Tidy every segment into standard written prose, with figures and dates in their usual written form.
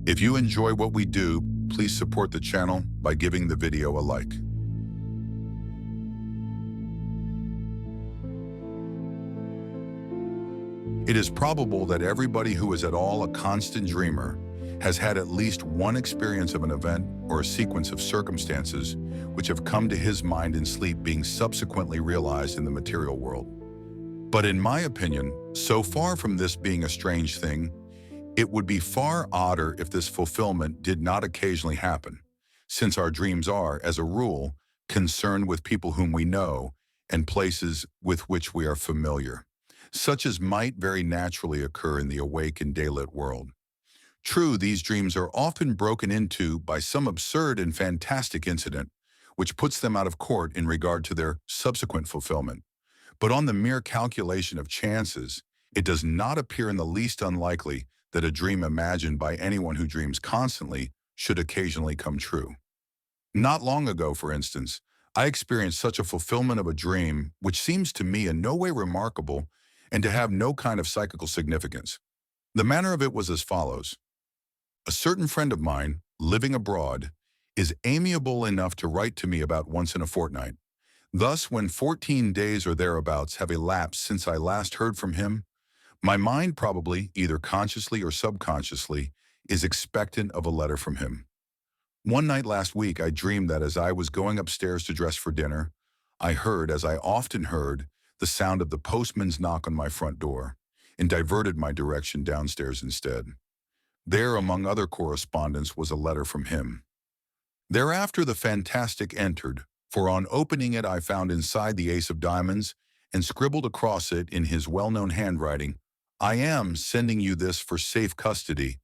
If you enjoy what we do, please support the channel by giving the video a like. It is probable that everybody who is at all a constant dreamer has had at least one experience of an event or a sequence of circumstances which have come to his mind in sleep being subsequently realized in the material world. But in my opinion, so far from this being a strange thing, it would be far odder if this fulfillment did not occasionally happen, since our dreams are, as a rule, concerned with people whom we know and places with which we are familiar, such as might very naturally occur in the awake and daylit world. True, these dreams are often broken into by some absurd and fantastic incident, which puts them out of court in regard to their subsequent fulfillment. But on the mere calculation of chances, it does not appear in the least unlikely that a dream imagined by anyone who dreams constantly should occasionally come true. Not long ago, for instance, I experienced such a fulfillment of a dream which seems to me in no way remarkable and to have no kind of psychical significance. The manner of it was as follows. A certain friend of mine, living abroad, is amiable enough to write to me about once in a fortnight. Thus, when 14 days or thereabouts have elapsed since I last heard from him, my mind probably, either consciously or subconsciously, is expectant of a letter from him. One night last week, I dreamed that as I was going upstairs to dress for dinner, I heard, as I often heard, the sound of the postman's knock on my front door, and diverted my direction downstairs instead. There, among other correspondence, was a letter from him. Thereafter the fantastic entered, for on opening it I found inside the ace of diamonds, and scribbled across it in his well-known handwriting, "I am sending you this for safe custody,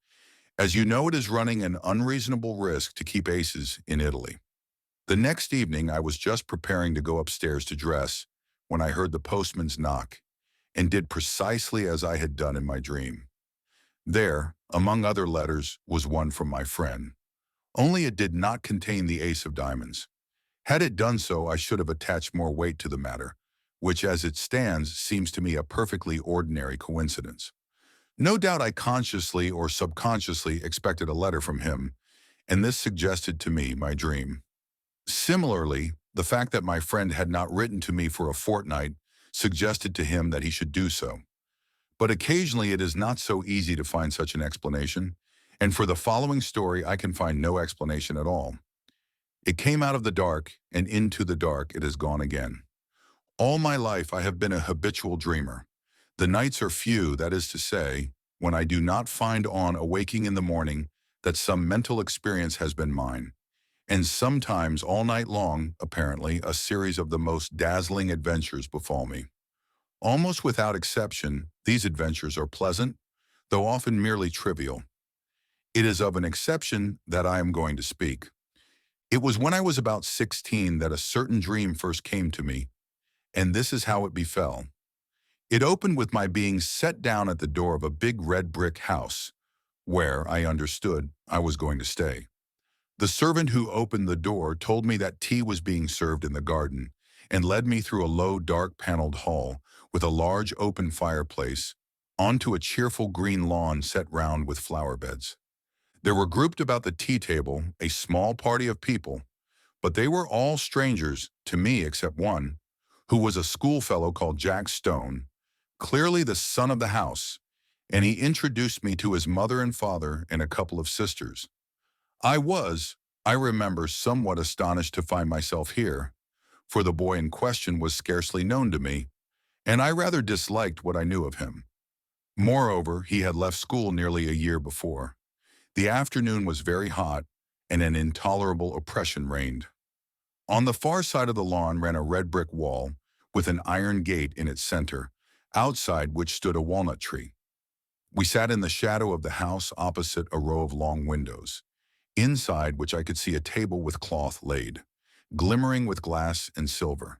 as you know it is running an unreasonable risk to keep aces in Italy." The next evening I was just preparing to go upstairs to dress when I heard the postman's knock, and did precisely as I had done in my dream. There, among other letters, was one from my friend. Only it did not contain the ace of diamonds. Had it done so, I should have attached more weight to the matter, which as it stands seems to me a perfectly ordinary coincidence. No doubt I consciously or subconsciously expected a letter from him, and this suggested to me my dream. Similarly, the fact that my friend had not written to me for a fortnight suggested to him that he should do so. But occasionally it is not so easy to find such an explanation, and for the following story I can find no explanation at all. It came out of the dark, and into the dark it has gone again. All my life I have been a habitual dreamer. The nights are few, that is to say, when I do not find on awaking in the morning that some mental experience has been mine. And sometimes all night long, apparently, a series of the most dazzling adventures befall me. Almost without exception, these adventures are pleasant, though often merely trivial. It is of an exception that I am going to speak. It was when I was about 16 that a certain dream first came to me, and this is how it befell. It opened with my being set down at the door of a big red brick house, where, I understood, I was going to stay. The servant who opened the door told me that tea was being served in the garden, and led me through a low, dark paneled hall with a large open fireplace onto a cheerful green lawn set round with flower beds. There were grouped about the tea table a small party of people, but they were all strangers to me except one, who was a schoolfellow called Jack Stone, clearly the son of the house, and he introduced me to his mother and father and a couple of sisters. I remember, somewhat astonished to find myself here, for the boy in question was scarcely known to me, and I rather disliked what I knew of him. Moreover, he had left school nearly a year before. The afternoon was very hot, and an intolerable oppression reigned. On the far side of the lawn ran a red brick wall, with an iron gate in its center, outside which stood a walnut tree. We sat in the shadow of the house opposite a row of long windows, inside which I could see a table with cloth laid, glimmering with glass and silver.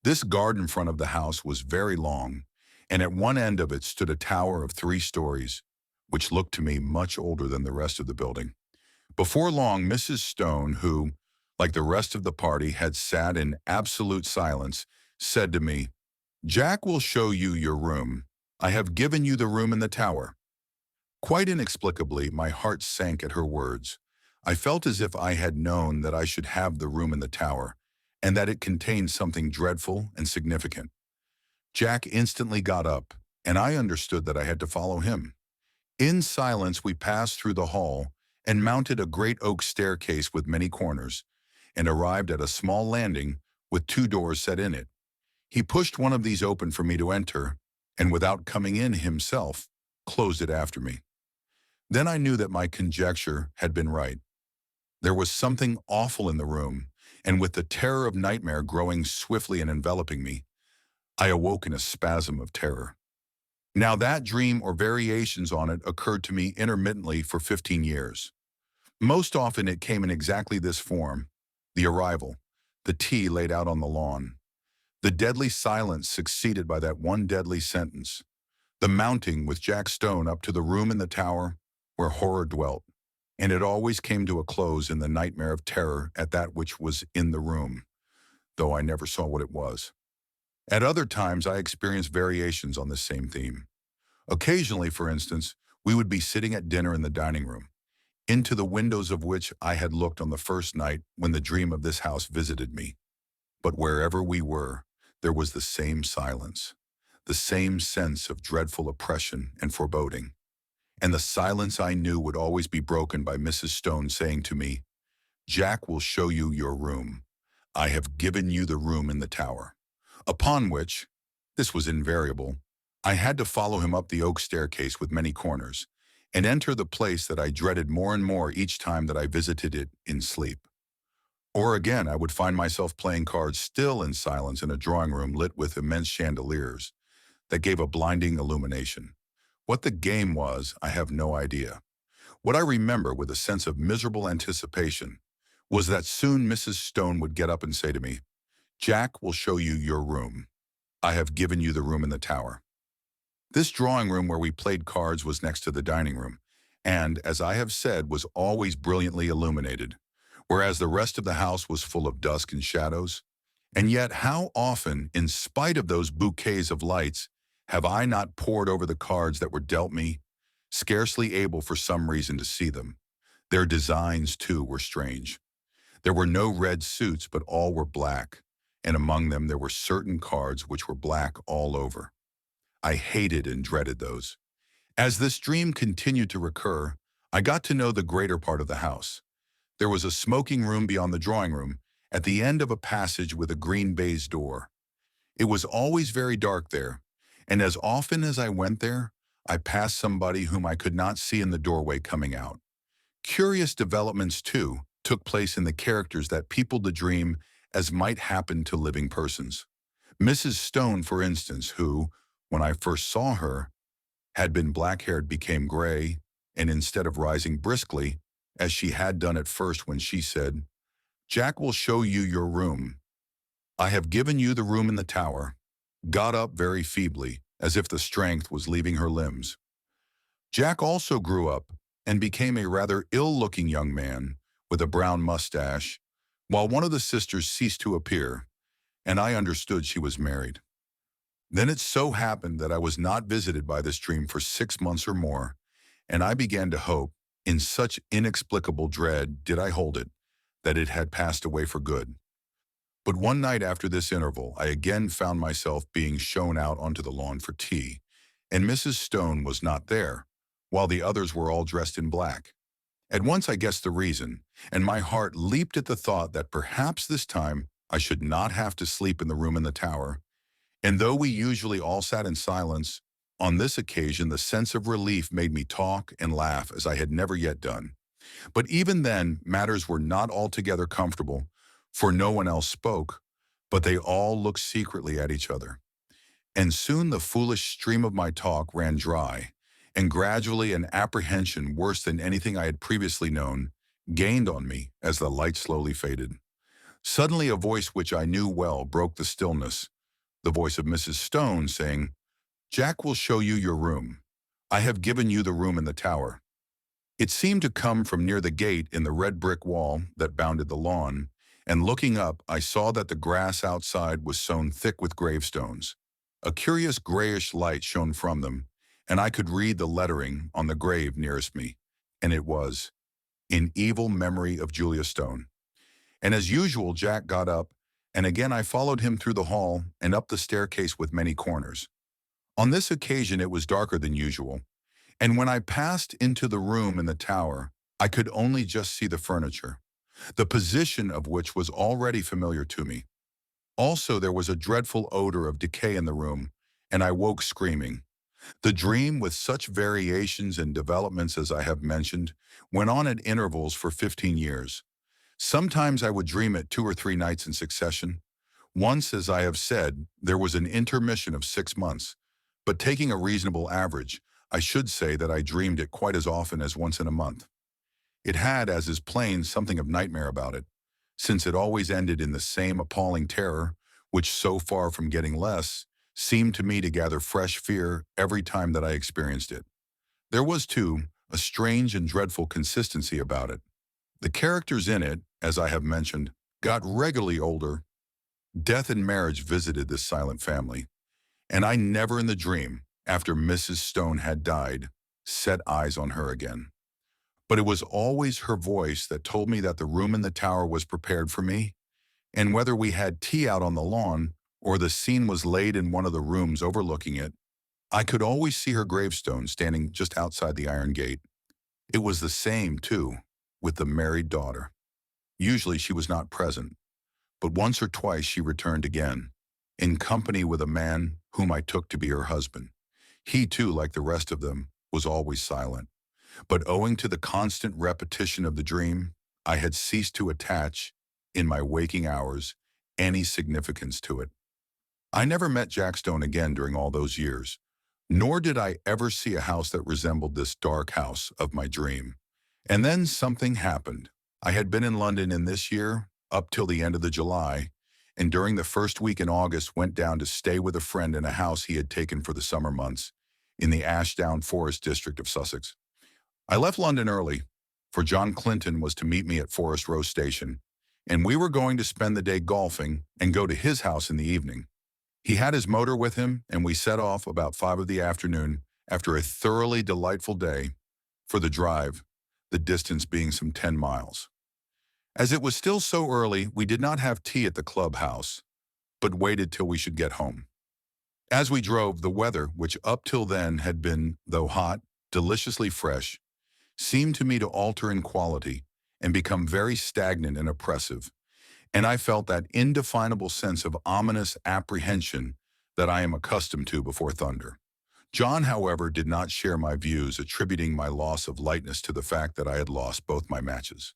This garden front of the house was very long, and at one end of it stood a tower of 3 stories, which looked to me much older than the rest of the building. Before long, Mrs. Stone, who, like the rest of the party, had sat in absolute silence, said to me, "Jack will show you your room. I have given you the room in the tower." Quite inexplicably, my heart sank at her words. I felt as if I had known that I should have the room in the tower, and that it contained something dreadful and significant. Jack instantly got up, and I understood that I had to follow him. In silence, we passed through the hall and mounted a great oak staircase with many corners, and arrived at a small landing with two doors set in it. He pushed one of these open for me to enter, and without coming in himself, closed it after me. Then I knew that my conjecture had been right. There was something awful in the room, and with the terror of nightmare growing swiftly and enveloping me, I awoke in a spasm of terror. Now that dream or variations on it occurred to me intermittently for 15 years. Most often it came in exactly this form: the arrival, the tea laid out on the lawn, the deadly silence succeeded by that one deadly sentence, the mounting with Jack Stone up to the room in the tower where horror dwelt, and it always came to a close in the nightmare of terror at that which was in the room, though I never saw what it was. At other times I experienced variations on this same theme. Occasionally, for instance, we would be sitting at dinner in the dining room, into the windows of which I had looked on the first night when the dream of this house visited me. But wherever we were, there was the same silence, the same sense of dreadful oppression and foreboding. And the silence I knew would always be broken by Mrs. Stone saying to me, "Jack will show you your room. I have given you the room in the tower." Upon which, this was invariable, I had to follow him up the oak staircase with many corners, and enter the place that I dreaded more and more each time that I visited it in sleep. Or again, I would find myself playing cards still in silence in a drawing room lit with immense chandeliers that gave a blinding illumination. What the game was, I have no idea. What I remember with a sense of miserable anticipation was that soon Mrs. Stone would get up and say to me, "Jack will show you your room. I have given you the room in the tower." This drawing room where we played cards was next to the dining room, and, as I have said, was always brilliantly illuminated, whereas the rest of the house was full of dusk and shadows. And yet how often, in spite of those bouquets of lights, have I not pored over the cards that were dealt me, scarcely able for some reason to see them. Their designs, too, were strange. There were no red suits, but all were black, and among them there were certain cards which were black all over. I hated and dreaded those. As this dream continued to recur, I got to know the greater part of the house. There was a smoking room beyond the drawing room, at the end of a passage with a green baize door. It was always very dark there, and as often as I went there, I passed somebody whom I could not see in the doorway coming out. Curious developments, too, took place in the characters that peopled the dream as might happen to living persons. Mrs. Stone, for instance, who, when I first saw her, had been black-haired became gray, and instead of rising briskly, as she had done at first when she said, "Jack will show you your room. I have given you the room in the tower," got up very feebly, as if the strength was leaving her limbs. Jack also grew up and became a rather ill-looking young man with a brown mustache, while one of the sisters ceased to appear, and I understood she was married. Then it so happened that I was not visited by this dream for 6 months or more, and I began to hope, in such inexplicable dread did I hold it, that it had passed away for good. But one night after this interval, I again found myself being shown out onto the lawn for tea, and Mrs. Stone was not there, while the others were all dressed in black. At once I guessed the reason, and my heart leaped at the thought that perhaps this time I should not have to sleep in the room in the tower. And though we usually all sat in silence, on this occasion the sense of relief made me talk and laugh as I had never yet done. But even then, matters were not altogether comfortable, for no one else spoke, but they all looked secretly at each other. And soon the foolish stream of my talk ran dry, and gradually an apprehension worse than anything I had previously known gained on me as the light slowly faded. Suddenly a voice which I knew well broke the stillness, the voice of Mrs. Stone saying, "Jack will show you your room. I have given you the room in the tower." It seemed to come from near the gate in the red brick wall that bounded the lawn, and looking up, I saw that the grass outside was sown thick with gravestones. A curious grayish light shone from them, and I could read the lettering on the grave nearest me, and it was, "In evil memory of Julia Stone." And as usual, Jack got up, and again I followed him through the hall and up the staircase with many corners. On this occasion it was darker than usual, and when I passed into the room in the tower, I could only just see the furniture, the position of which was already familiar to me. Also, there was a dreadful odor of decay in the room, and I woke screaming. The dream, with such variations and developments as I have mentioned, went on at intervals for 15 years. Sometimes I would dream it 2 or 3 nights in succession. Once, as I have said, there was an intermission of 6 months. But taking a reasonable average, I should say that I dreamed it quite as often as once in a month. It had, as is plain, something of nightmare about it, since it always ended in the same appalling terror, which, so far from getting less, seemed to me to gather fresh fear every time that I experienced it. There was, too, a strange and dreadful consistency about it. The characters in it, as I have mentioned, got regularly older. Death and marriage visited this silent family, and I never in the dream, after Mrs. Stone had died, set eyes on her again. But it was always her voice that told me that the room in the tower was prepared for me, and whether we had tea out on the lawn or the scene was laid in one of the rooms overlooking it, I could always see her gravestone standing just outside the iron gate. It was the same, too, with the married daughter. Usually she was not present, but once or twice she returned again, in company with a man whom I took to be her husband. He, too, like the rest of them, was always silent. But owing to the constant repetition of the dream, I had ceased to attach, in my waking hours, any significance to it. I never met Jack Stone again during all those years, nor did I ever see a house that resembled this dark house of my dream. And then something happened. I had been in London in this year, up till the end of the July, and during the first week in August went down to stay with a friend in a house he had taken for the summer months, in the Ashdown Forest district of Sussex. I left London early, for John Clinton was to meet me at Forest Row Station, and we were going to spend the day golfing and go to his house in the evening. He had his motor with him, and we set off about 5 of the afternoon, after a thoroughly delightful day, for the drive, the distance being some 10 miles. As it was still so early, we did not have tea at the clubhouse, but waited till we should get home. As we drove, the weather, which up till then had been, though hot, deliciously fresh, seemed to me to alter in quality and become very stagnant and oppressive, and I felt that indefinable sense of ominous apprehension that I am accustomed to before thunder. John, however, did not share my views, attributing my loss of lightness to the fact that I had lost both my matches.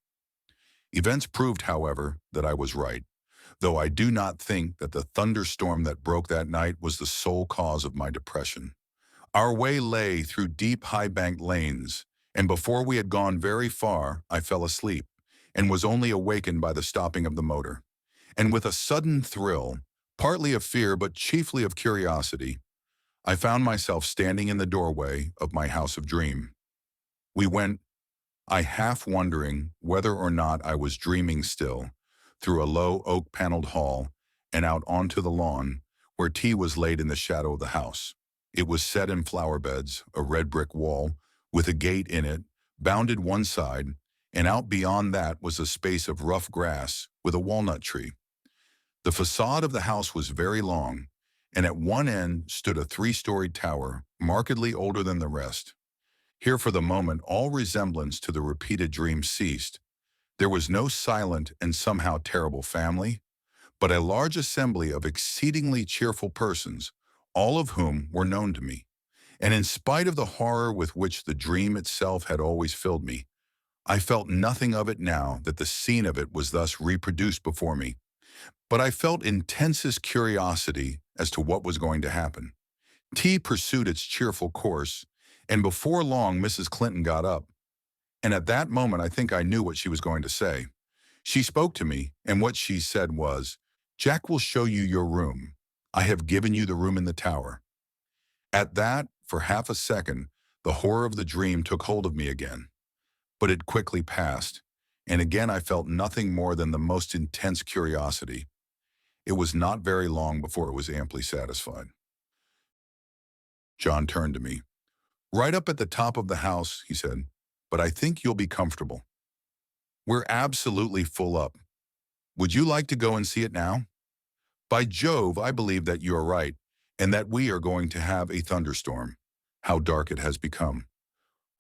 Events proved, however, that I was right, though I do not think that the thunderstorm that broke that night was the sole cause of my depression. Our way lay through deep, high-banked lanes, and before we had gone very far, I fell asleep, and was only awakened by the stopping of the motor. And with a sudden thrill, partly of fear but chiefly of curiosity, I found myself standing in the doorway of my house of dream. We went, I half wondering whether or not I was dreaming still, through a low oak-paneled hall and out onto the lawn, where tea was laid in the shadow of the house. It was set in flower beds, a red brick wall, with a gate in it, bounded one side, and out beyond that was a space of rough grass with a walnut tree. The facade of the house was very long, and at one end stood a 3-storied tower, markedly older than the rest. Here for the moment all resemblance to the repeated dream ceased. There was no silent and somehow terrible family, but a large assembly of exceedingly cheerful persons, all of whom were known to me. And in spite of the horror with which the dream itself had always filled me, I felt nothing of it now that the scene of it was thus reproduced before me. But I felt intensest curiosity as to what was going to happen. Tea pursued its cheerful course, and before long Mrs. Clinton got up. And at that moment I think I knew what she was going to say. She spoke to me, and what she said was, "Jack will show you your room. I have given you the room in the tower." At that, for half a second, the horror of the dream took hold of me again. But it quickly passed, and again I felt nothing more than the most intense curiosity. It was not very long before it was amply satisfied. John turned to me. Right up at the top of the house, he said, but I think you'll be comfortable. We're absolutely full up. Would you like to go and see it now? By Jove, I believe that you are right, and that we are going to have a thunderstorm. How dark it has become.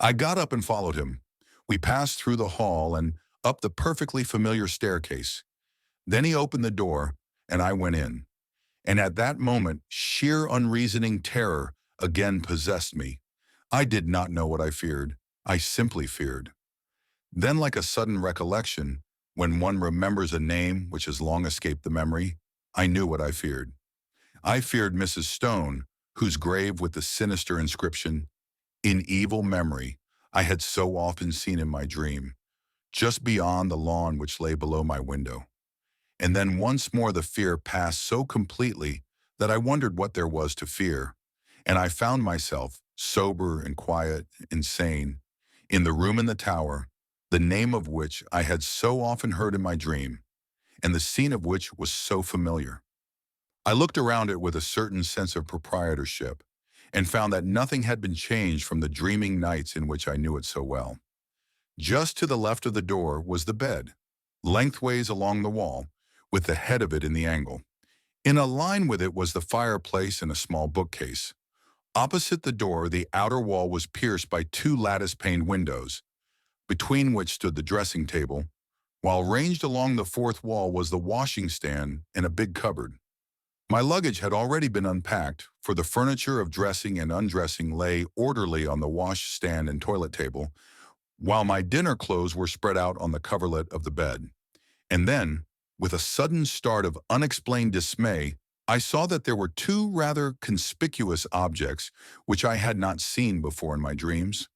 I got up and followed him. We passed through the hall and up the perfectly familiar staircase. Then he opened the door, and I went in. And at that moment, sheer unreasoning terror again possessed me. I did not know what I feared. I simply feared. Then, like a sudden recollection, when one remembers a name which has long escaped the memory, I knew what I feared. I feared Mrs. Stone, whose grave with the sinister inscription, "In evil memory," I had so often seen in my dream, just beyond the lawn which lay below my window. And then once more the fear passed so completely that I wondered what there was to fear. And I found myself, sober and quiet and sane, in the room in the tower, the name of which I had so often heard in my dream, and the scene of which was so familiar. I looked around it with a certain sense of proprietorship, and found that nothing had been changed from the dreaming nights in which I knew it so well. Just to the left of the door was the bed, lengthways along the wall, with the head of it in the angle. In a line with it was the fireplace and a small bookcase. Opposite the door, the outer wall was pierced by two lattice-paned windows, between which stood the dressing table, while ranged along the fourth wall was the washing stand and a big cupboard. My luggage had already been unpacked, for the furniture of dressing and undressing lay orderly on the wash stand and toilet table, while my dinner clothes were spread out on the coverlet of the bed. And then, with a sudden start of unexplained dismay, I saw that there were two rather conspicuous objects which I had not seen before in my dreams.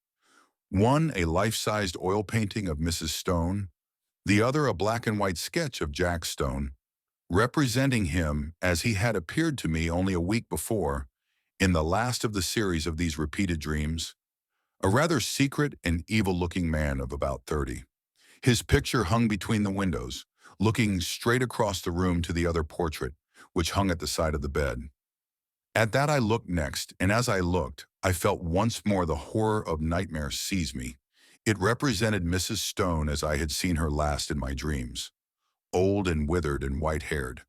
One, a life-sized oil painting of Mrs. Stone, the other a black and white sketch of Jack Stone, representing him as he had appeared to me only a week before, in the last of the series of these repeated dreams, a rather secret and evil-looking man of about 30. His picture hung between the windows, looking straight across the room to the other portrait, which hung at the side of the bed. At that I looked next, and as I looked, I felt once more the horror of nightmare seize me. It represented Mrs. Stone as I had seen her last in my dreams, old and withered and white-haired.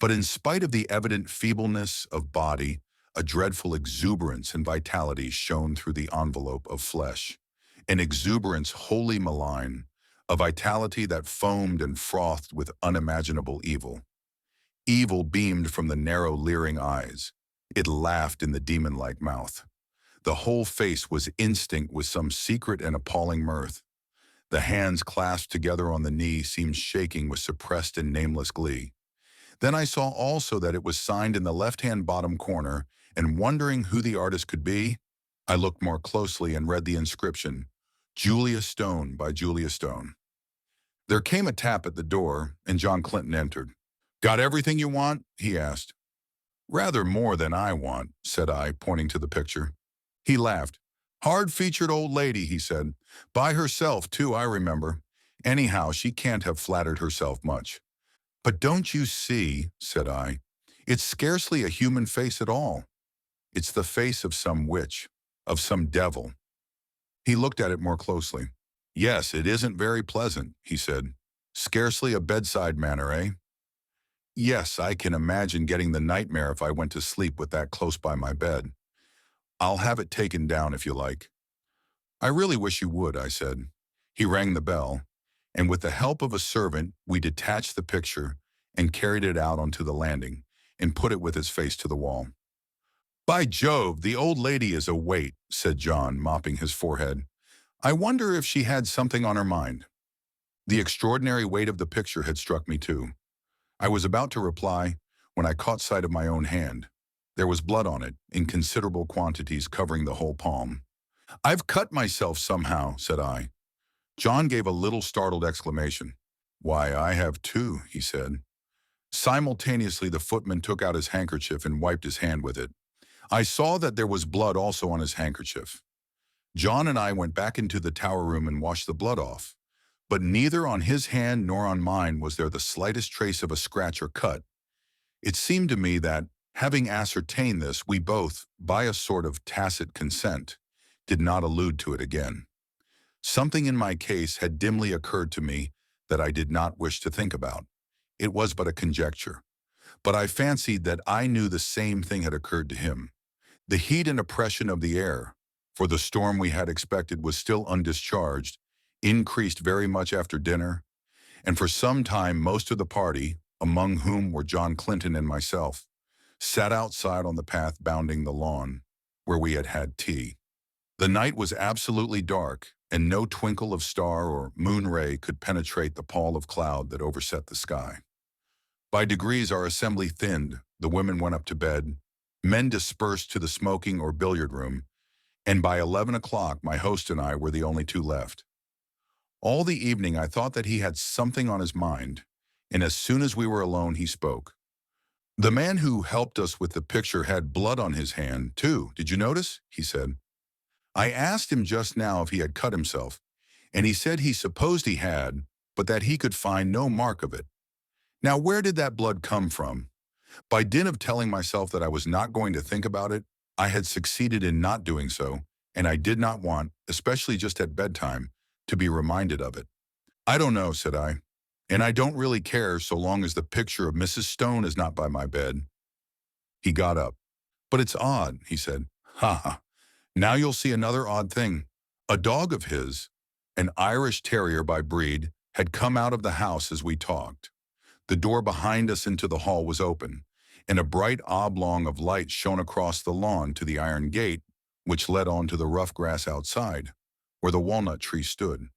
But in spite of the evident feebleness of body, a dreadful exuberance and vitality shone through the envelope of flesh, an exuberance wholly malign, a vitality that foamed and frothed with unimaginable evil. Evil beamed from the narrow, leering eyes. It laughed in the demon-like mouth. The whole face was instinct with some secret and appalling mirth. The hands clasped together on the knee seemed shaking with suppressed and nameless glee. Then I saw also that it was signed in the left-hand bottom corner, and wondering who the artist could be, I looked more closely and read the inscription, "Julia Stone by Julia Stone." There came a tap at the door, and John Clinton entered. "Got everything you want?" he asked. "Rather more than I want," said I, pointing to the picture. He laughed. "Hard-featured old lady," he said. "By herself, too, I remember. Anyhow, she can't have flattered herself much." "But don't you see," said I, "it's scarcely a human face at all. It's the face of some witch, of some devil." He looked at it more closely. "Yes, it isn't very pleasant," he said. "Scarcely a bedside manner, eh?" "Yes, I can imagine getting the nightmare if I went to sleep with that close by my bed. I'll have it taken down if you like." "I really wish you would," I said. He rang the bell, and with the help of a servant, we detached the picture and carried it out onto the landing and put it with its face to the wall. "By Jove, the old lady is a weight," said John, mopping his forehead. "I wonder if she had something on her mind." The extraordinary weight of the picture had struck me too. I was about to reply when I caught sight of my own hand. There was blood on it, in considerable quantities covering the whole palm. "I've cut myself somehow," said I. John gave a little startled exclamation. "Why, I have too," he said. Simultaneously, the footman took out his handkerchief and wiped his hand with it. I saw that there was blood also on his handkerchief. John and I went back into the tower room and washed the blood off, but neither on his hand nor on mine was there the slightest trace of a scratch or cut. It seemed to me that, having ascertained this, we both, by a sort of tacit consent, did not allude to it again. Something in my case had dimly occurred to me that I did not wish to think about. It was but a conjecture, but I fancied that I knew the same thing had occurred to him. The heat and oppression of the air, for the storm we had expected was still undischarged, increased very much after dinner, and for some time most of the party, among whom were John Clinton and myself, sat outside on the path bounding the lawn, where we had had tea. The night was absolutely dark, and no twinkle of star or moon ray could penetrate the pall of cloud that overset the sky. By degrees our assembly thinned, the women went up to bed, men dispersed to the smoking or billiard room, and by 11 o'clock my host and I were the only two left. All the evening I thought that he had something on his mind, and as soon as we were alone he spoke. "The man who helped us with the picture had blood on his hand, too. Did you notice?" he said. "I asked him just now if he had cut himself, and he said he supposed he had, but that he could find no mark of it. Now where did that blood come from?" By dint of telling myself that I was not going to think about it, I had succeeded in not doing so, and I did not want, especially just at bedtime, to be reminded of it. "I don't know," said I, "and I don't really care so long as the picture of Mrs. Stone is not by my bed." He got up. "But it's odd," he said. "Ha ha. Now you'll see another odd thing. A dog of his, an Irish Terrier by breed, had come out of the house as we talked. The door behind us into the hall was open, and a bright oblong of light shone across the lawn to the iron gate, which led on to the rough grass outside, where the walnut tree stood.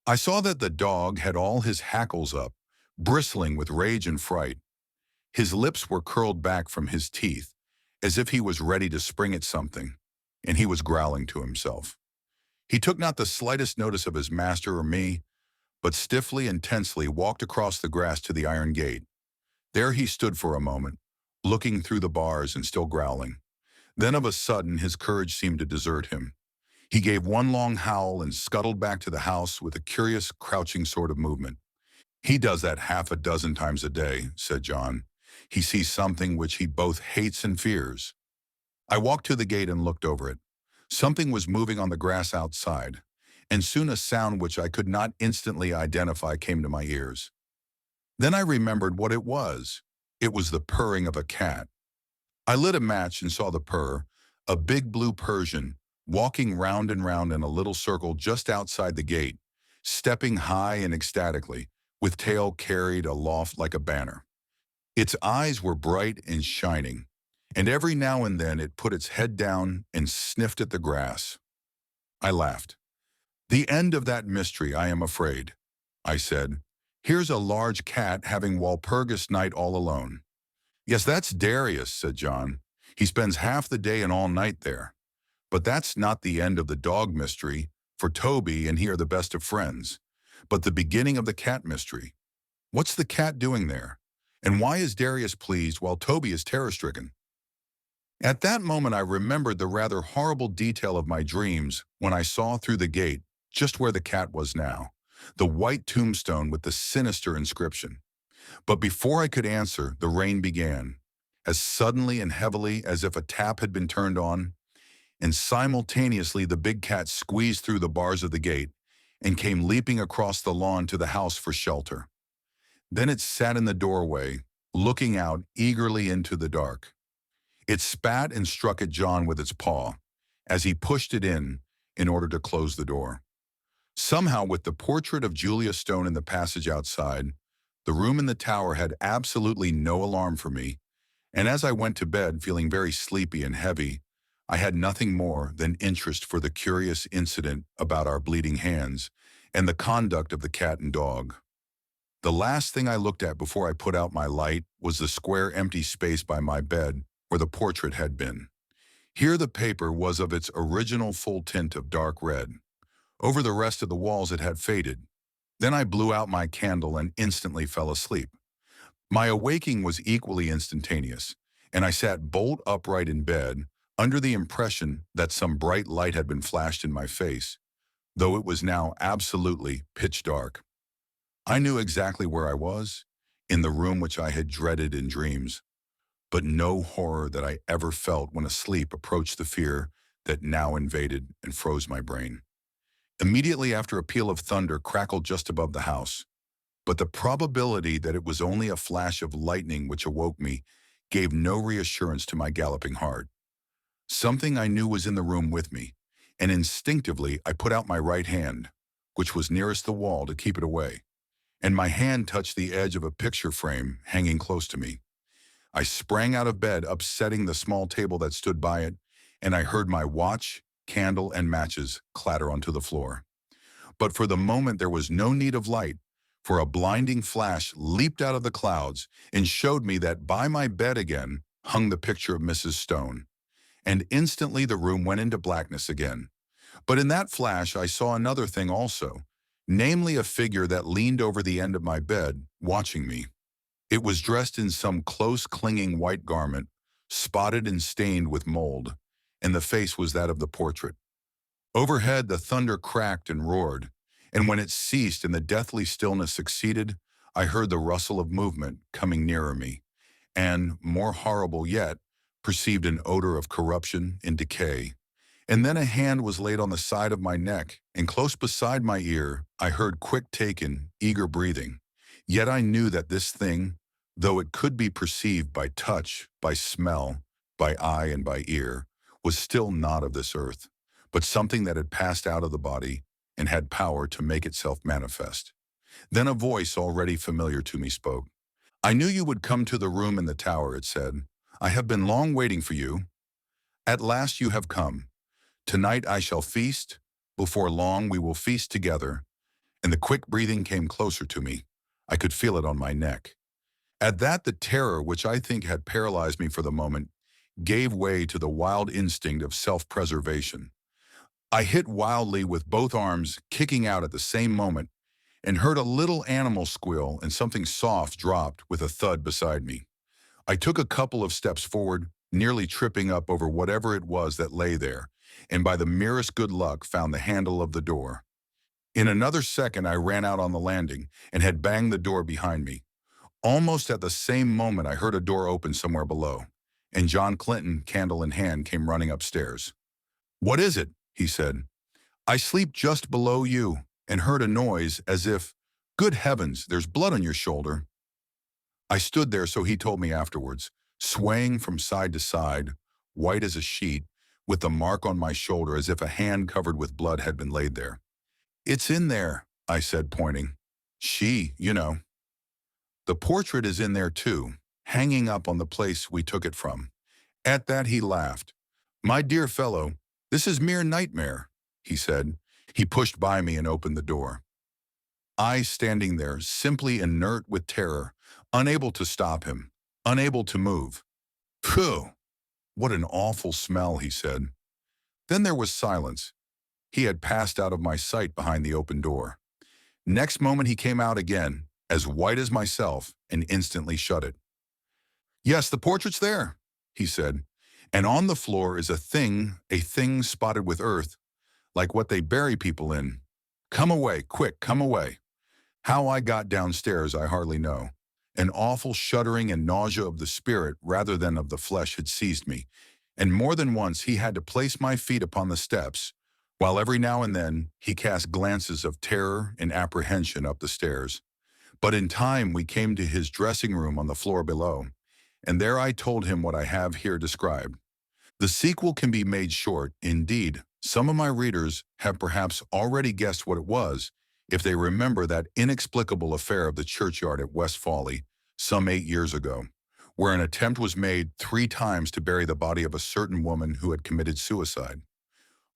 I saw that the dog had all his hackles up, bristling with rage and fright. His lips were curled back from his teeth, as if he was ready to spring at something, and he was growling to himself. He took not the slightest notice of his master or me, but stiffly and tensely walked across the grass to the iron gate. There he stood for a moment, looking through the bars and still growling. Then of a sudden his courage seemed to desert him. He gave one long howl and scuttled back to the house with a curious, crouching sort of movement. "He does that half a dozen times a day," said John. "He sees something which he both hates and fears." I walked to the gate and looked over it. Something was moving on the grass outside, and soon a sound which I could not instantly identify came to my ears. Then I remembered what it was. It was the purring of a cat. I lit a match and saw the purr, a big blue Persian, walking round and round in a little circle just outside the gate, stepping high and ecstatically, with tail carried aloft like a banner. Its eyes were bright and shining, and every now and then it put its head down and sniffed at the grass. I laughed. "The end of that mystery, I am afraid," I said. "Here's a large cat having Walpurgis night all alone." "Yes, that's Darius," said John. "He spends half the day and all night there. But that's not the end of the dog mystery, for Toby and he are the best of friends, but the beginning of the cat mystery. What's the cat doing there? And why is Darius pleased while Toby is terror-stricken?" At that moment I remembered the rather horrible detail of my dreams when I saw through the gate, just where the cat was now, the white tombstone with the sinister inscription. But before I could answer, the rain began, as suddenly and heavily as if a tap had been turned on, and simultaneously the big cat squeezed through the bars of the gate and came leaping across the lawn to the house for shelter. Then it sat in the doorway, looking out eagerly into the dark. It spat and struck at John with its paw, as he pushed it in order to close the door. Somehow, with the portrait of Julia Stone in the passage outside, the room in the tower had absolutely no alarm for me, and as I went to bed feeling very sleepy and heavy, I had nothing more than interest for the curious incident about our bleeding hands and the conduct of the cat and dog. The last thing I looked at before I put out my light was the square empty space by my bed where the portrait had been. Here the paper was of its original full tint of dark red. Over the rest of the walls it had faded. Then I blew out my candle and instantly fell asleep. My awaking was equally instantaneous, and I sat bolt upright in bed, under the impression that some bright light had been flashed in my face, though it was now absolutely pitch dark. I knew exactly where I was, in the room which I had dreaded in dreams, but no horror that I ever felt when asleep approached the fear that now invaded and froze my brain. Immediately after a peal of thunder crackled just above the house, but the probability that it was only a flash of lightning which awoke me gave no reassurance to my galloping heart. Something I knew was in the room with me, and instinctively I put out my right hand, which was nearest the wall, to keep it away, and my hand touched the edge of a picture frame hanging close to me. I sprang out of bed, upsetting the small table that stood by it, and I heard my watch, candle, and matches clatter onto the floor. But for the moment there was no need of light, for a blinding flash leaped out of the clouds and showed me that by my bed again hung the picture of Mrs. Stone. And instantly the room went into blackness again. But in that flash I saw another thing also, namely a figure that leaned over the end of my bed, watching me. It was dressed in some close-clinging white garment, spotted and stained with mold, and the face was that of the portrait. Overhead the thunder cracked and roared, and when it ceased and the deathly stillness succeeded, I heard the rustle of movement coming nearer me, and, more horrible yet, perceived an odor of corruption and decay. And then a hand was laid on the side of my neck, and close beside my ear I heard quick-taken, eager breathing. Yet I knew that this thing, though it could be perceived by touch, by smell, by eye, and by ear, was still not of this earth, but something that had passed out of the body and had power to make itself manifest. Then a voice already familiar to me spoke. "I knew you would come to the room in the tower," it said. "I have been long waiting for you. At last you have come. Tonight I shall feast. Before long we will feast together." And the quick breathing came closer to me. I could feel it on my neck. At that the terror, which I think had paralyzed me for the moment, gave way to the wild instinct of self-preservation. I hit wildly with both arms, kicking out at the same moment, and heard a little animal squeal, and something soft dropped with a thud beside me. I took a couple of steps forward, nearly tripping up over whatever it was that lay there, and by the merest good luck found the handle of the door. In another second I ran out on the landing and had banged the door behind me. Almost at the same moment I heard a door open somewhere below, and John Clinton, candle in hand, came running upstairs. "What is it?" he said. "I sleep just below you, and heard a noise as if, good heavens, there's blood on your shoulder." I stood there, so he told me afterwards, swaying from side to side, white as a sheet, with the mark on my shoulder as if a hand covered with blood had been laid there. "It's in there," I said, pointing. "She, you know. The portrait is in there too, hanging up on the place we took it from." At that he laughed. "My dear fellow, this is mere nightmare," he said. He pushed by me and opened the door. I standing there, simply inert with terror, unable to stop him, unable to move. "Phew! What an awful smell," he said. Then there was silence. He had passed out of my sight behind the open door. Next moment he came out again, as white as myself, and instantly shut it. "Yes, the portrait's there," he said, "and on the floor is a thing spotted with earth, like what they bury people in. Come away, quick, come away." How I got downstairs I hardly know. An awful shuddering and nausea of the spirit rather than of the flesh had seized me, and more than once he had to place my feet upon the steps, while every now and then he cast glances of terror and apprehension up the stairs. But in time we came to his dressing room on the floor below, and there I told him what I have here described. The sequel can be made short. Indeed, some of my readers have perhaps already guessed what it was, if they remember that inexplicable affair of the churchyard at West Folly, some 8 years ago, where an attempt was made 3 times to bury the body of a certain woman who had committed suicide.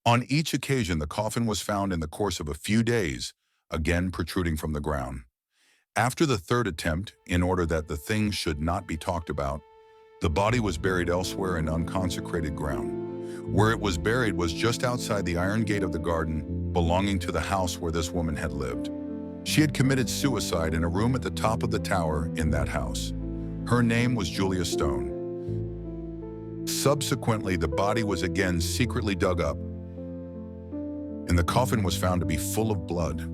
On each occasion, the coffin was found in the course of a few days, again protruding from the ground. After the third attempt, in order that the thing should not be talked about, the body was buried elsewhere in unconsecrated ground. Where it was buried was just outside the iron gate of the garden belonging to the house where this woman had lived. She had committed suicide in a room at the top of the tower in that house. Her name was Julia Stone. Subsequently, the body was again secretly dug up, and the coffin was found to be full of blood.